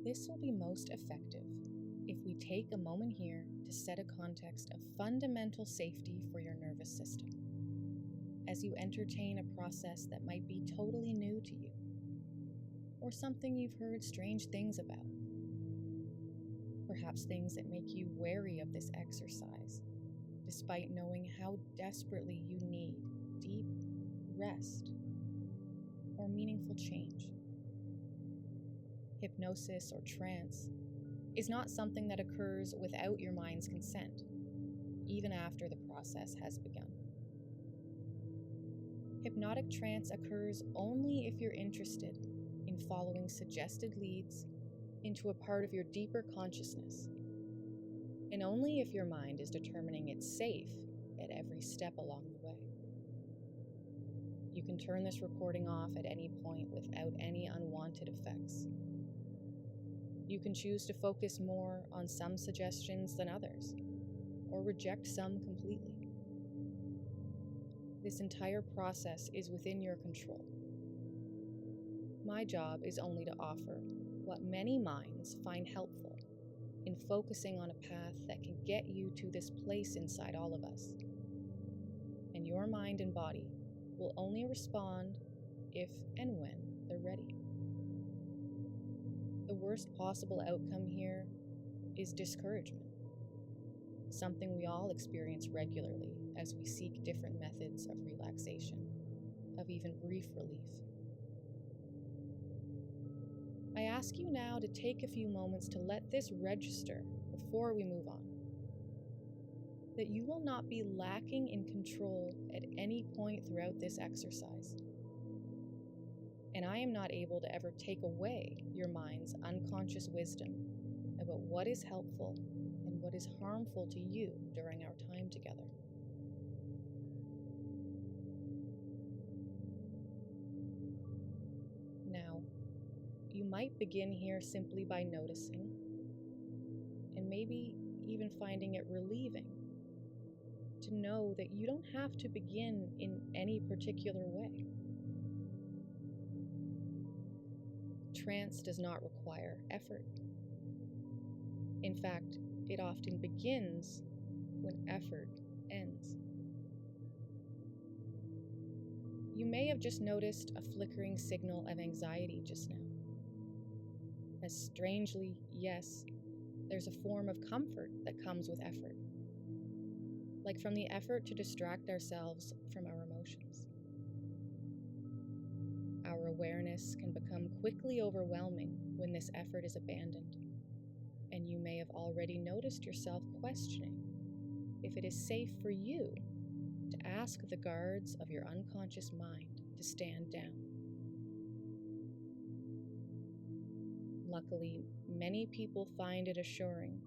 This will be most effective if we take a moment here to set a context of fundamental safety for your nervous system, as you entertain a process that might be totally new to you, or something you've heard strange things about. Perhaps things that make you wary of this exercise, despite knowing how desperately you need deep rest or meaningful change. Hypnosis or trance is not something that occurs without your mind's consent, even after the process has begun. Hypnotic trance occurs only if you're interested in following suggested leads into a part of your deeper consciousness, and only if your mind is determining it's safe at every step along the way. You can turn this recording off at any point without any unwanted effects. You can choose to focus more on some suggestions than others, or reject some completely. This entire process is within your control. My job is only to offer what many minds find helpful in focusing on a path that can get you to this place inside all of us. And your mind and body will only respond if and when they're ready. The worst possible outcome here is discouragement, something we all experience regularly as we seek different methods of relaxation, of even brief relief. I ask you now to take a few moments to let this register before we move on, that you will not be lacking in control at any point throughout this exercise. And I am not able to ever take away your mind's unconscious wisdom about what is helpful and what is harmful to you during our time together. Now, you might begin here simply by noticing, and maybe even finding it relieving, to know that you don't have to begin in any particular way. Trance does not require effort. In fact, it often begins when effort ends. You may have just noticed a flickering signal of anxiety just now. As strangely, yes, there's a form of comfort that comes with effort, like from the effort to distract ourselves from our emotions. Our awareness can become quickly overwhelming when this effort is abandoned, and you may have already noticed yourself questioning if it is safe for you to ask the guards of your unconscious mind to stand down. Luckily, many people find it assuring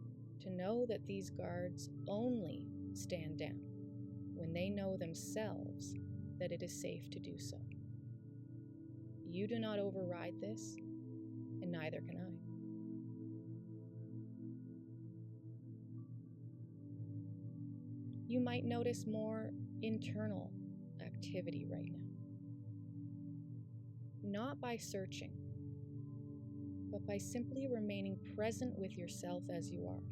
to know that these guards only stand down when they know themselves that it is safe to do so. You do not override this, and neither can I. You might notice more internal activity right now. Not by searching, but by simply remaining present with yourself as you are.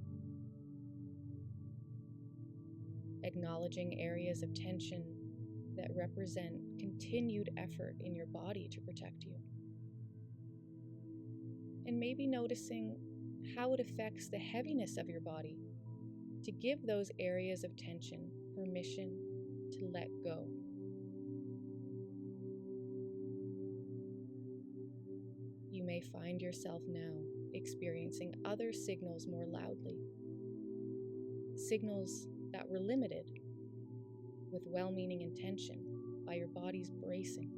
Acknowledging areas of tension that represent continued effort in your body to protect you. And maybe noticing how it affects the heaviness of your body to give those areas of tension permission to let go. You may find yourself now experiencing other signals more loudly. Signals that were limited with well-meaning intention by your body's bracing.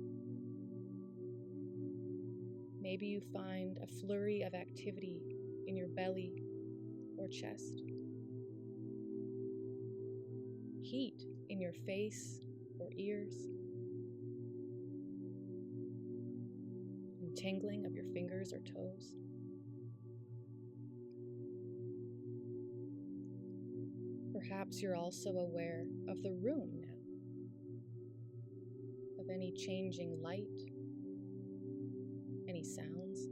Maybe you find a flurry of activity in your belly or chest. Heat in your face or ears. And tingling of your fingers or toes. Perhaps you're also aware of the room now, of any changing light, any sounds.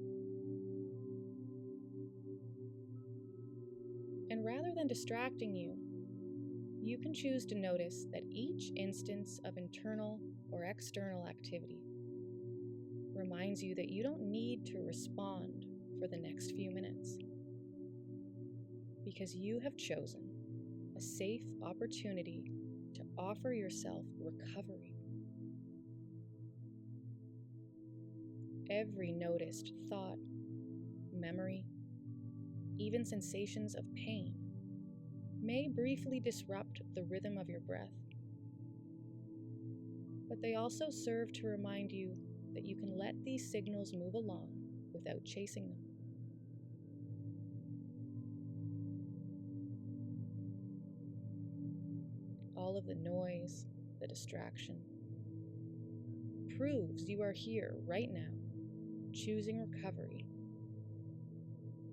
And rather than distracting you, you can choose to notice that each instance of internal or external activity reminds you that you don't need to respond for the next few minutes, because you have chosen a safe opportunity to offer yourself recovery. Every noticed thought, memory, even sensations of pain may briefly disrupt the rhythm of your breath, but they also serve to remind you that you can let these signals move along without chasing them. All of the noise, the distraction, proves you are here right now, choosing recovery.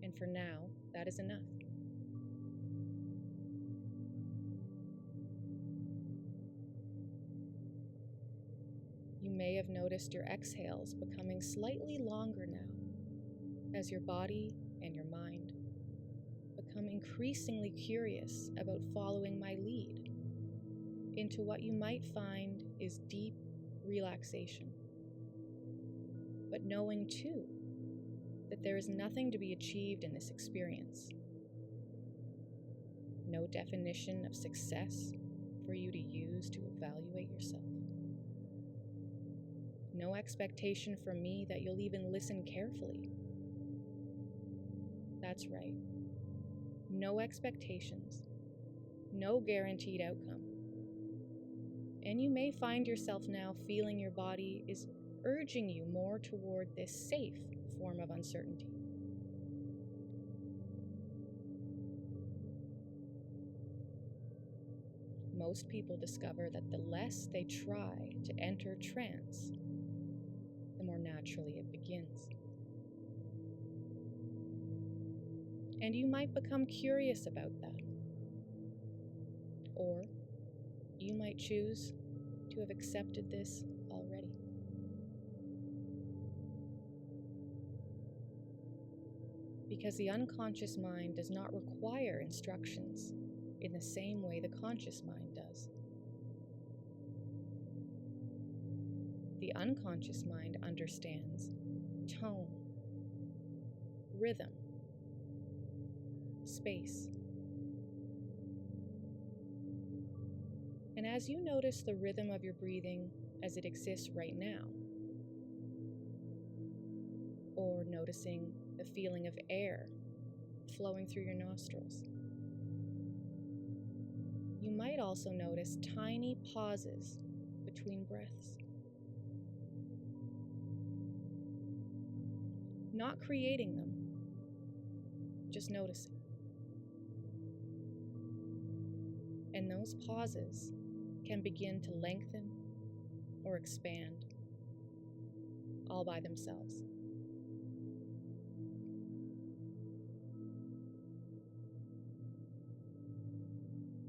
And for now, that is enough. You may have noticed your exhales becoming slightly longer now, as your body and your mind become increasingly curious about following my lead into what you might find is deep relaxation. But knowing too that there is nothing to be achieved in this experience. No definition of success for you to use to evaluate yourself. No expectation from me that you'll even listen carefully. That's right. No expectations, no guaranteed outcome. And you may find yourself now feeling your body is urging you more toward this safe form of uncertainty. Most people discover that the less they try to enter trance, the more naturally it begins. And you might become curious about that. Or you might choose to have accepted this already. Because the unconscious mind does not require instructions in the same way the conscious mind does. The unconscious mind understands tone, rhythm, space. And as you notice the rhythm of your breathing as it exists right now, or noticing the feeling of air flowing through your nostrils, you might also notice tiny pauses between breaths. Not creating them, just noticing. And those pauses can begin to lengthen or expand all by themselves.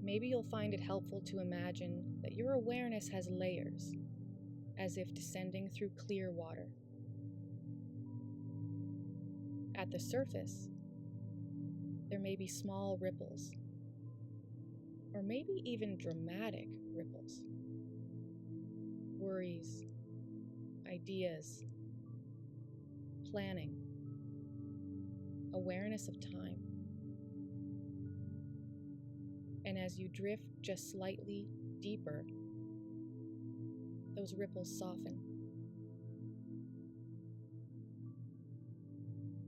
Maybe you'll find it helpful to imagine that your awareness has layers, as if descending through clear water. At the surface, there may be small ripples, or maybe even dramatic ripples. Worries, ideas, planning, awareness of time. And as you drift just slightly deeper, those ripples soften.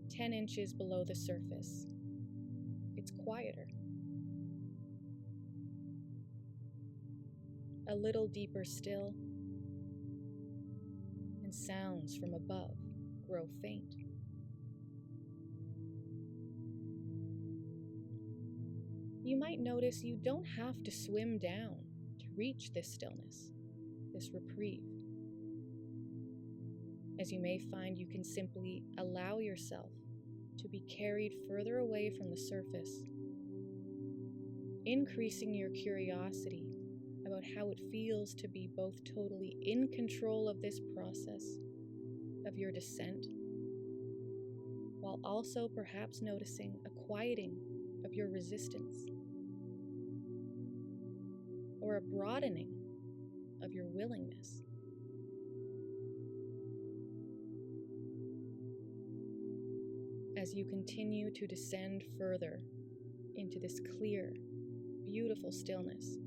10 inches below the surface, it's quieter. A little deeper still, and sounds from above grow faint. You might notice you don't have to swim down to reach this stillness, this reprieve, as you may find you can simply allow yourself to be carried further away from the surface, increasing your curiosity about how it feels to be both totally in control of this process of your descent, while also perhaps noticing a quieting of your resistance, or a broadening of your willingness. As you continue to descend further into this clear, beautiful stillness,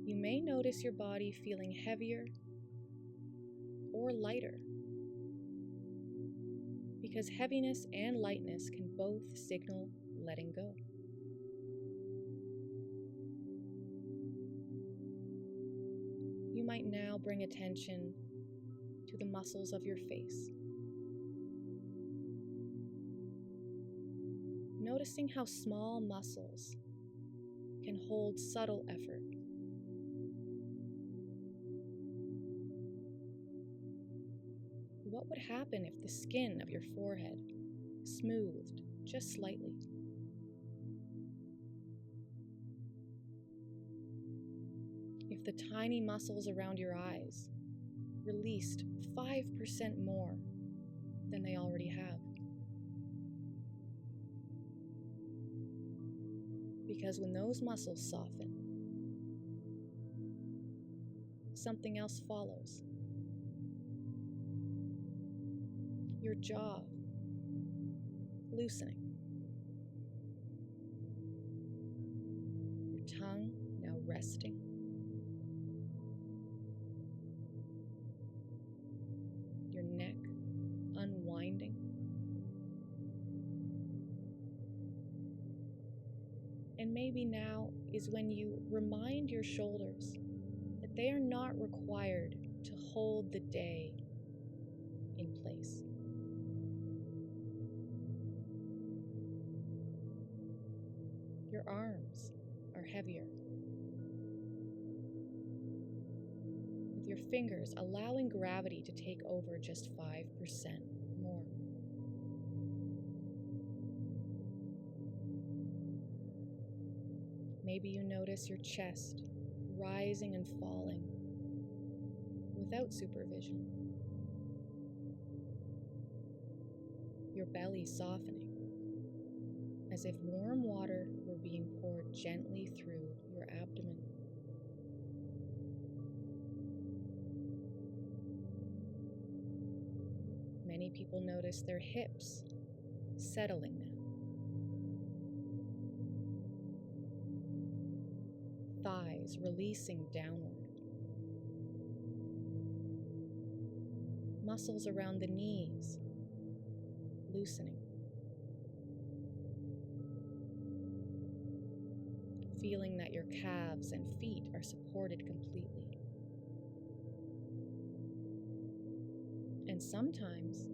you may notice your body feeling heavier or lighter, because heaviness and lightness can both signal letting go. You might now bring attention to the muscles of your face, noticing how small muscles can hold subtle effort. What would happen if the skin of your forehead smoothed just slightly? If the tiny muscles around your eyes released 5% more than they already have? Because when those muscles soften, something else follows. Your jaw loosening. Your tongue now resting. Your neck unwinding. And maybe now is when you remind your shoulders that they are not required to hold the day in place. Your arms are heavier, with your fingers allowing gravity to take over just 5% more. Maybe you notice your chest rising and falling without supervision. Your belly softening, as if warm water were being poured gently through your abdomen. Many people notice their hips settling now. Thighs releasing downward. Muscles around the knees loosening. Feeling that your calves and feet are supported completely. And sometimes,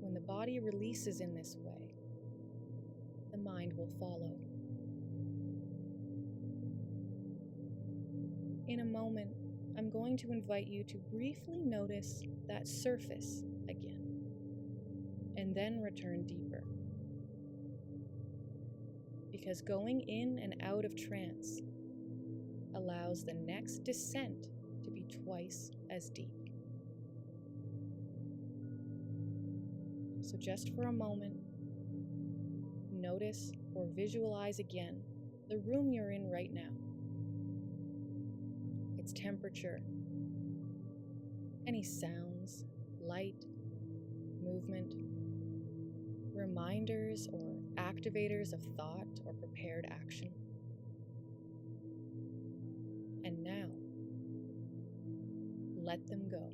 when the body releases in this way, the mind will follow. In a moment, I'm going to invite you to briefly notice that surface again, and then return deeper. Because going in and out of trance allows the next descent to be twice as deep. So just for a moment, notice or visualize again the room you're in right now. Its temperature, any sounds, light, movement, reminders or activators of thought or prepared action. And now, let them go.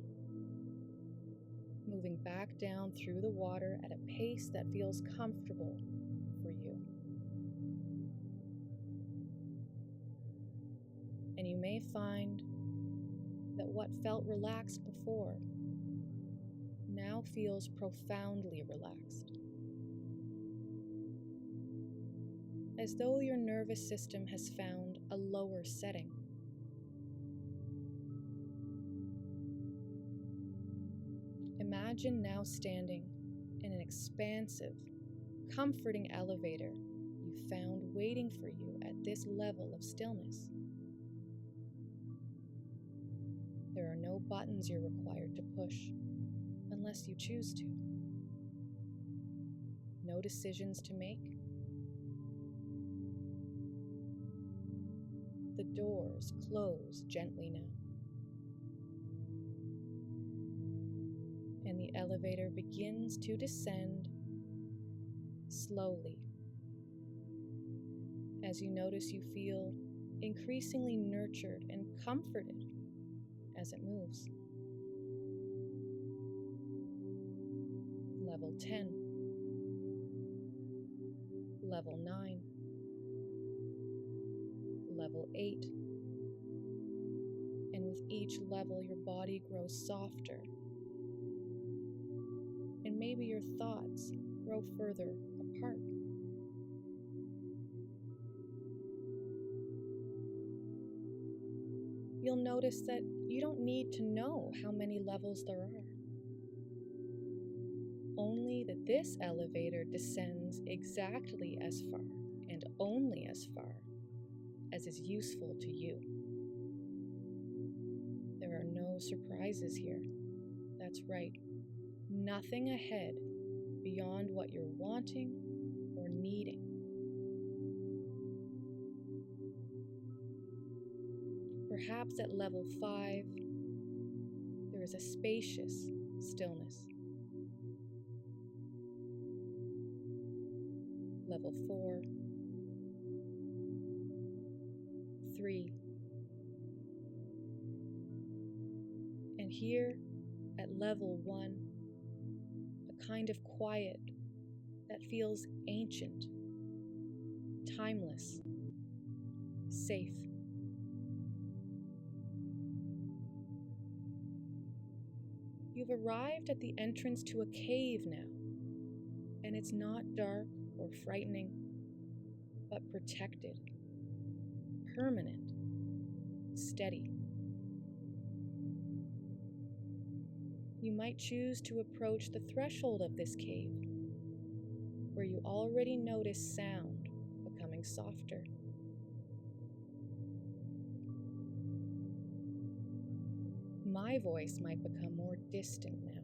Moving back down through the water at a pace that feels comfortable for you. And you may find that what felt relaxed before now feels profoundly relaxed. As though your nervous system has found a lower setting. Imagine now standing in an expansive, comforting elevator you found waiting for you at this level of stillness. There are no buttons you're required to push unless you choose to. No decisions to make. The doors close gently now, and the elevator begins to descend slowly. As you notice, you feel increasingly nurtured and comforted as it moves. Level 10, Level 9, Level 8, and with each level your body grows softer, and maybe your thoughts grow further apart. You'll notice that you don't need to know how many levels there are. Only that this elevator descends exactly as far and only as far as is useful to you. There are no surprises here. That's right. Nothing ahead beyond what you're wanting or needing. Perhaps at level 5, there is a spacious stillness. Level 4, 3, and here at level 1, a kind of quiet that feels ancient, timeless, safe. You've arrived at the entrance to a cave now, and it's not dark or frightening, but protected, permanent, steady. You might choose to approach the threshold of this cave, where you already notice sound becoming softer. My voice might become more distant now.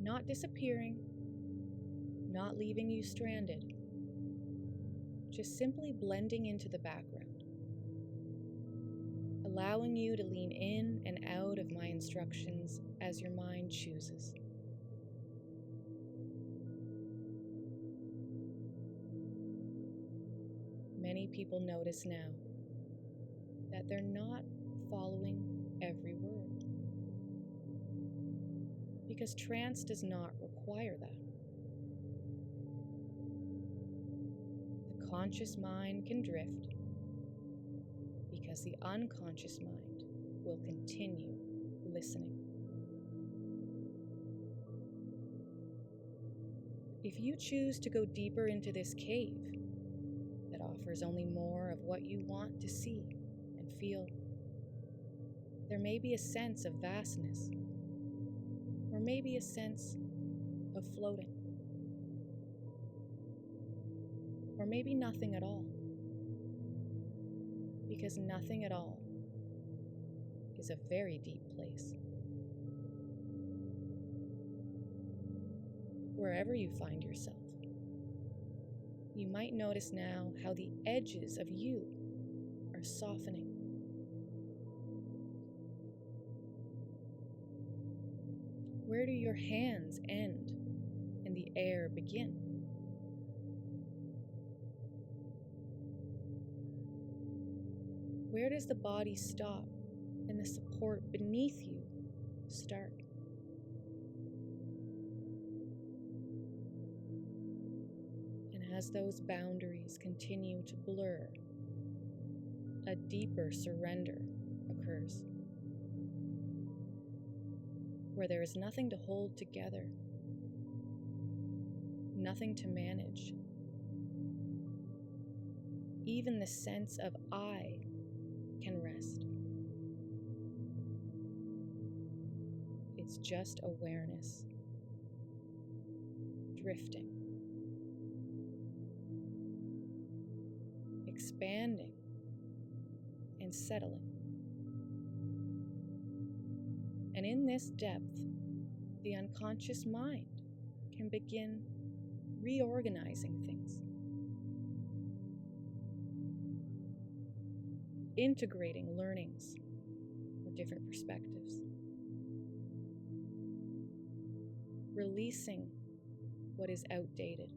Not disappearing, not leaving you stranded, just simply blending into the background, allowing you to lean in and out of my instructions as your mind chooses. Many people notice now that they're not following every word, because trance does not require that. The conscious mind can drift because the unconscious mind will continue listening. If you choose to go deeper into this cave that offers only more of what you want to see and feel, there may be a sense of vastness, or maybe a sense of floating, or maybe nothing at all, because nothing at all is a very deep place. Wherever you find yourself, you might notice now how the edges of you are softening. Where do your hands end and the air begin? Where does the body stop and the support beneath you start? And as those boundaries continue to blur, a deeper surrender occurs, where there is nothing to hold together, nothing to manage. Even the sense of I can rest. It's just awareness, drifting, expanding, and settling. And in this depth, the unconscious mind can begin reorganizing things. integrating learnings or different perspectives, releasing what is outdated,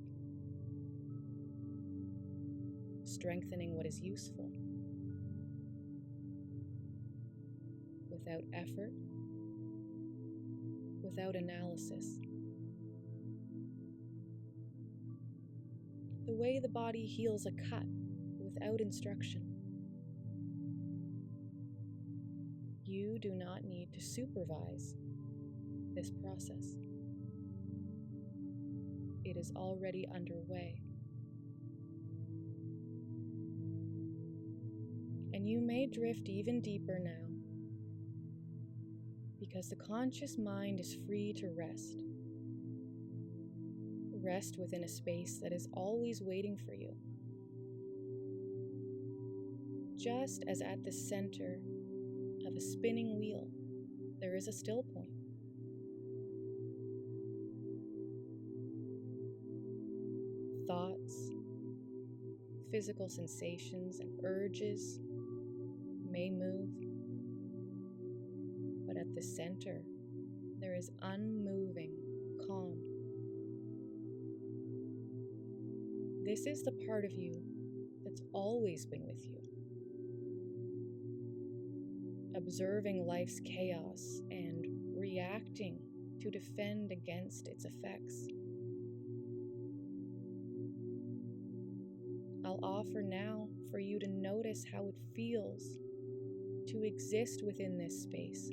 strengthening what is useful, without effort, without analysis. The way the body heals a cut without instruction. You do not need to supervise this process. It is already underway. And you may drift even deeper now, because the conscious mind is free to rest. Rest within a space that is always waiting for you. Just as at the center of a spinning wheel, there is a still point. Thoughts, physical sensations, and urges may move, but at the center, there is unmoving calm. This is the part of you that's always been with you, observing life's chaos and reacting to defend against its effects. I'll offer now for you to notice how it feels to exist within this space,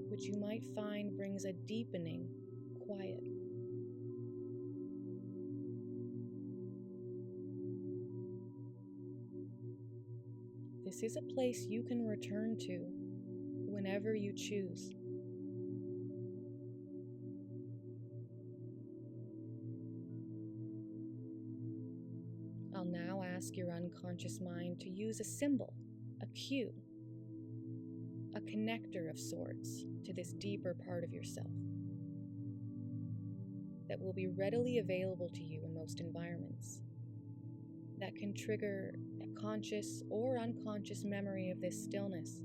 which you might find brings a deepening quiet. This is a place you can return to whenever you choose. I'll now ask your unconscious mind to use a symbol, a cue, a connector of sorts to this deeper part of yourself that will be readily available to you in most environments, that can trigger a conscious or unconscious memory of this stillness,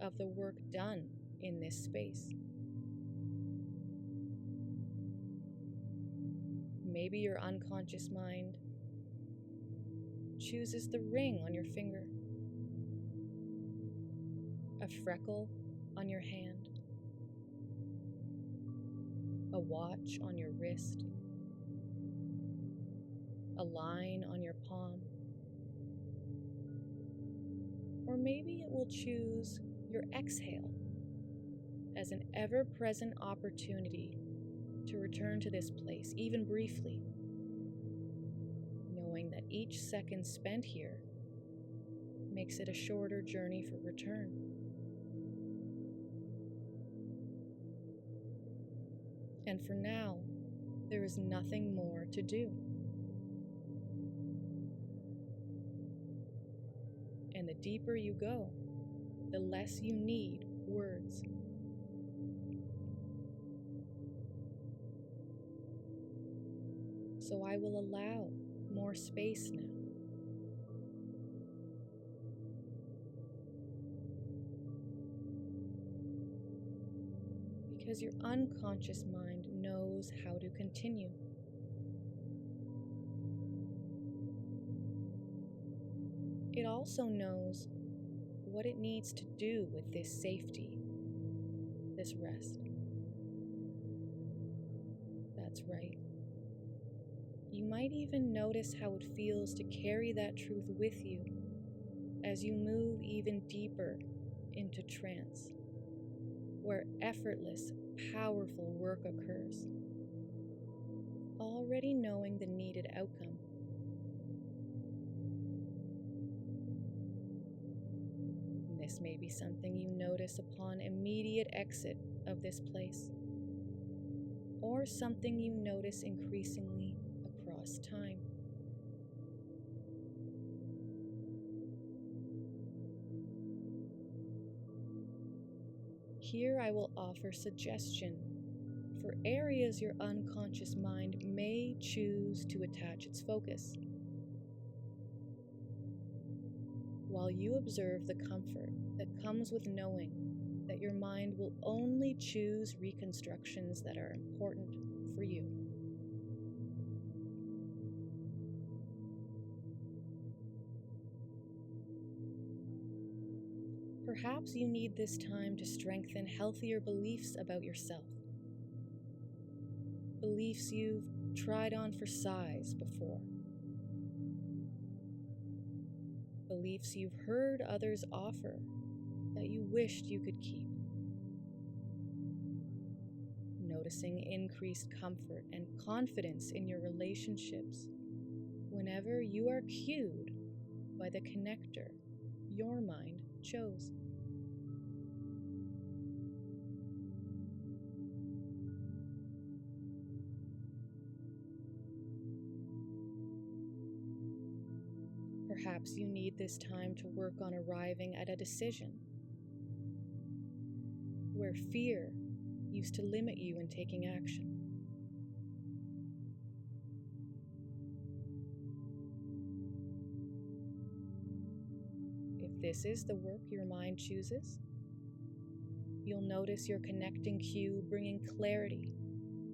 of the work done in this space. Maybe your unconscious mind chooses the ring on your finger, a freckle on your hand, a watch on your wrist, a line on your palm. Or maybe it will choose your exhale as an ever-present opportunity to return to this place, even briefly, knowing that each second spent here makes it a shorter journey for return. And for now, there is nothing more to do. And the deeper you go, the less you need words. So I will allow more space now. Because your unconscious mind knows how to continue. It also knows what it needs to do with this safety, this rest. That's right. You might even notice how it feels to carry that truth with you as you move even deeper into trance, where effortless, powerful work occurs, already knowing the needed outcome. This may be something you notice upon immediate exit of this place, or something you notice increasingly across time. Here I will offer suggestion for areas your unconscious mind may choose to attach its focus. while you observe the comfort that comes with knowing that your mind will only choose reconstructions that are important for you. Perhaps you need this time to strengthen healthier beliefs about yourself. Beliefs you've tried on for size before. Beliefs you've heard others offer that you wished you could keep. Noticing increased comfort and confidence in your relationships whenever you are cued by the connector your mind chose. Perhaps you need this time to work on arriving at a decision where fear used to limit you in taking action. If this is the work your mind chooses, you'll notice your connecting cue bringing clarity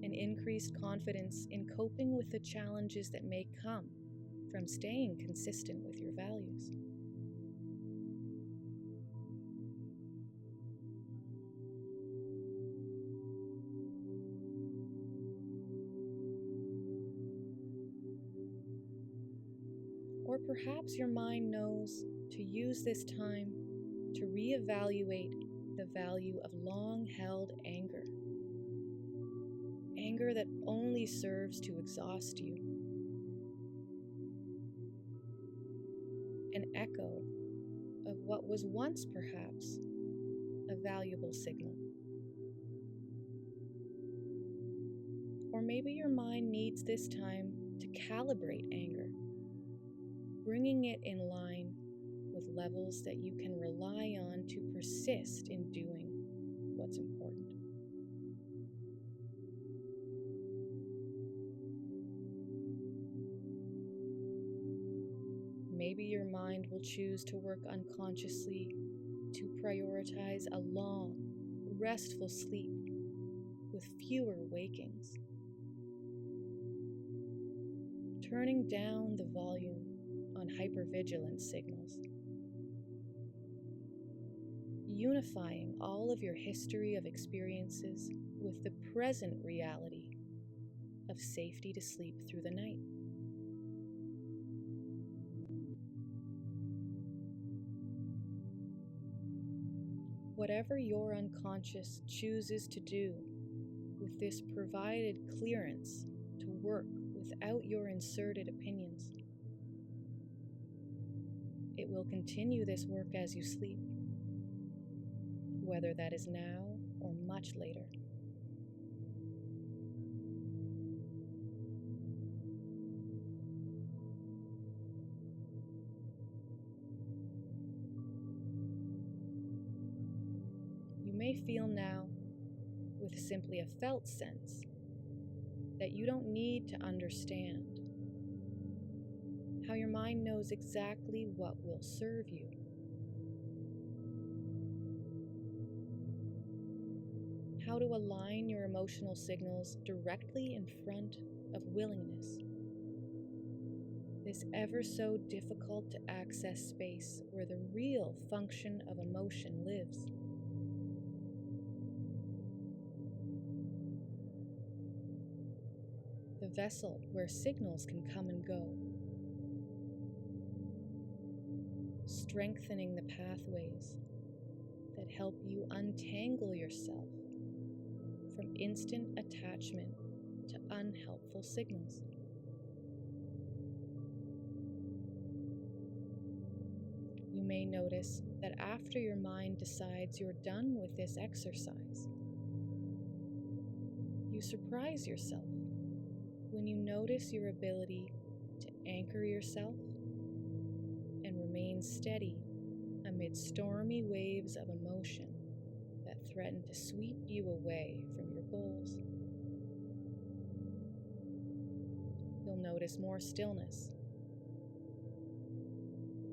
and increased confidence in coping with the challenges that may come from staying consistent with your values. Or perhaps your mind knows to use this time to reevaluate the value of long-held anger. Anger that only serves to exhaust you. An echo of what was once perhaps a valuable signal. Or maybe your mind needs this time to calibrate anger, bringing it in line with levels that you can rely on to persist in doing what's important. Maybe your mind will choose to work unconsciously to prioritize a long, restful sleep with fewer wakings. Turning down the volume on hypervigilance signals. Unifying all of your history of experiences with the present reality of safety to sleep through the night. Whatever your unconscious chooses to do with this provided clearance to work without your inserted opinions, it will continue this work as you sleep, whether that is now or much later. You may feel now, with simply a felt sense, that you don't need to understand, how your mind knows exactly what will serve you. How to align your emotional signals directly in front of willingness. This ever so difficult to access space where the real function of emotion lives. The vessel where signals can come and go. Strengthening the pathways that help you untangle yourself from instant attachment to unhelpful signals. You may notice that after your mind decides you're done with this exercise, you surprise yourself when you notice your ability to anchor yourself and remain steady amid stormy waves of emotion that threaten to sweep you away from your goals. You'll notice more stillness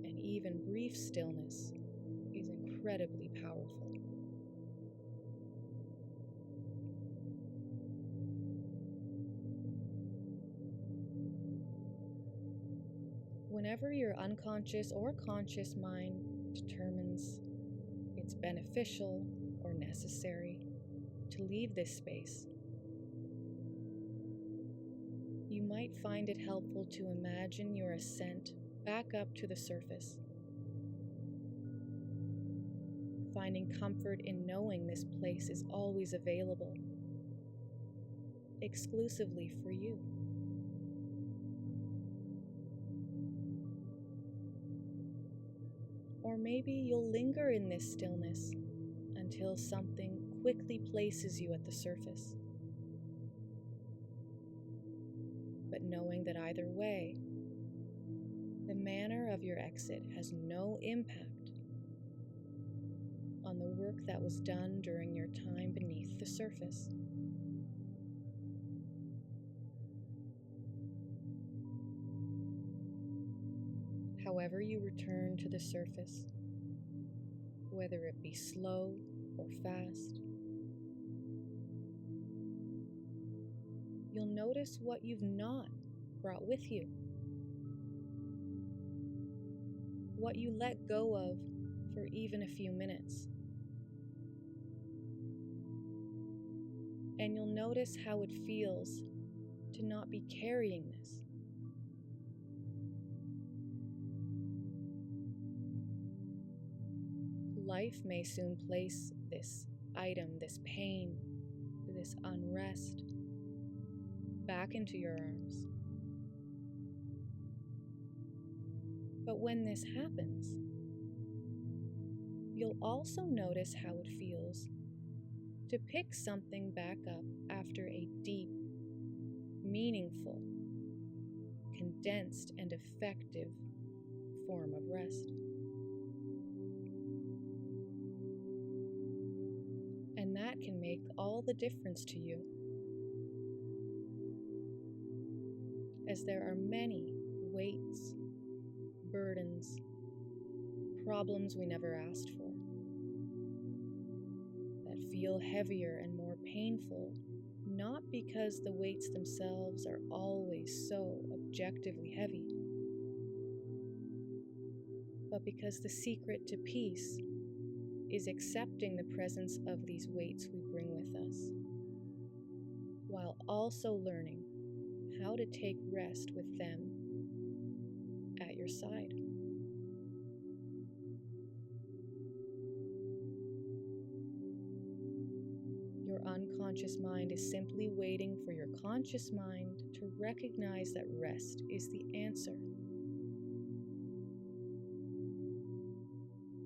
and even brief stillness is incredibly powerful. Whenever your unconscious or conscious mind determines it's beneficial or necessary to leave this space, you might find it helpful to imagine your ascent back up to the surface, finding comfort in knowing this place is always available, exclusively for you. Or maybe you'll linger in this stillness until something quickly places you at the surface. But knowing that either way, the manner of your exit has no impact on the work that was done during your time beneath the surface. However you return to the surface, whether it be slow or fast, you'll notice what you've not brought with you, what you let go of for even a few minutes. And you'll notice how it feels to not be carrying this. Life may soon place this item, this pain, this unrest back into your arms. But when this happens, you'll also notice how it feels to pick something back up after a deep, meaningful, condensed, and effective form of rest. And that can make all the difference to you, as there are many weights, burdens, problems we never asked for that feel heavier and more painful, not because the weights themselves are always so objectively heavy, but because the secret to peace is accepting the presence of these weights we bring with us, while also learning how to take rest with them at your side. Your unconscious mind is simply waiting for your conscious mind to recognize that rest is the answer.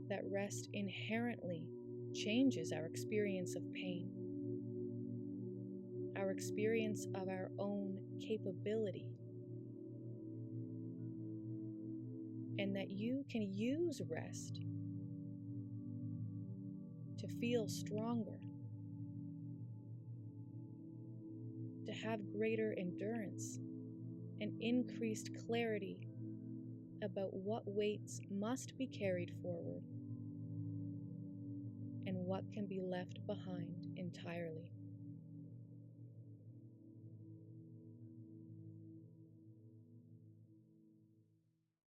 That rest inherently changes our experience of pain, our experience of our own capability, and that you can use rest to feel stronger, to have greater endurance and increased clarity about what weights must be carried forward and what can be left behind entirely.